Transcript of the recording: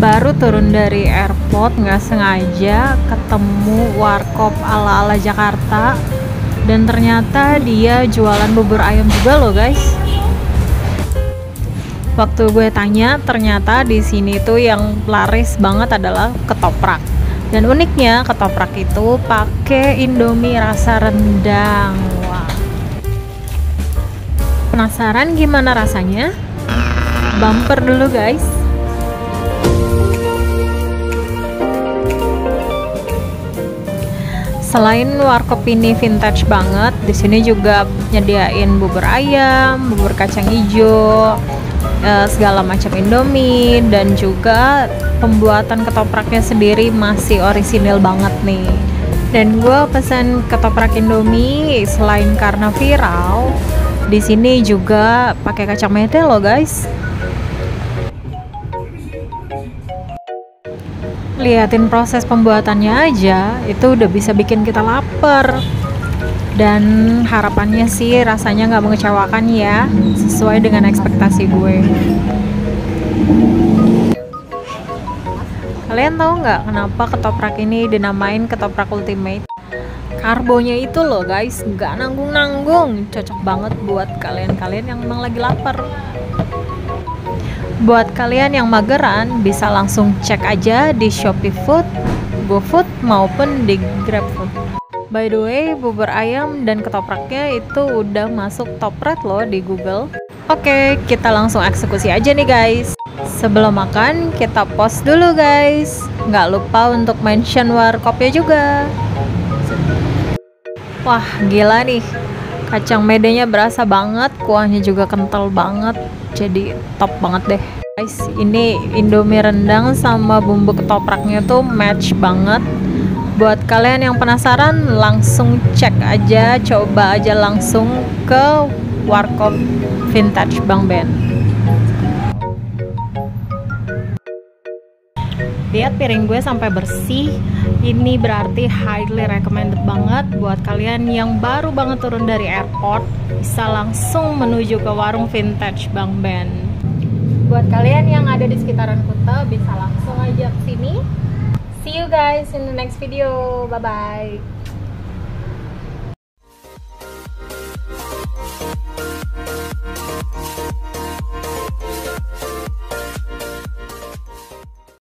Baru turun dari airport nggak sengaja ketemu warkop ala-ala Jakarta, dan ternyata dia jualan bubur ayam juga loh guys. Waktu gue tanya, ternyata di sini tuh yang laris banget adalah ketoprak. Dan uniknya ketoprak itu pakai Indomie rasa rendang. Wah. Penasaran gimana rasanya? Bumper dulu guys. Selain warkop ini vintage banget, di sini juga nyediain bubur ayam, bubur kacang hijau, segala macam Indomie, dan juga pembuatan ketopraknya sendiri masih orisinil banget nih. Dan gue pesan ketoprak Indomie selain karena viral, di sini juga pakai kacang mete loh guys. Liatin proses pembuatannya aja, itu udah bisa bikin kita lapar. Dan harapannya sih rasanya nggak mengecewakan ya, sesuai dengan ekspektasi gue. Kalian tahu nggak kenapa ketoprak ini dinamain ketoprak ultimate? Karbonya itu loh guys, nggak nanggung-nanggung, cocok banget buat kalian-kalian yang memang lagi lapar. Buat kalian yang mageran, bisa langsung cek aja di Shopee Food, GoFood, maupun di GrabFood. By the way, bubur ayam dan ketopraknya itu udah masuk top rate loh di Google. Oke, kita langsung eksekusi aja nih guys. Sebelum makan, kita pause dulu guys. Nggak lupa untuk mention warkopnya juga. Wah, gila nih. Kacang medenya berasa banget, kuahnya juga kental banget. Jadi top banget deh guys. Ini Indomie rendang sama bumbu ketopraknya tuh match banget. Buat kalian yang penasaran, langsung cek aja, coba aja langsung ke warkop vintage Bang Ben. Lihat piring gue sampai bersih. Ini berarti highly recommended banget buat kalian yang baru banget turun dari airport, bisa langsung menuju ke warung vintage Bang Ben. Buat kalian yang ada di sekitaran Kuta, bisa langsung aja ke sini. See you guys in the next video. Bye bye.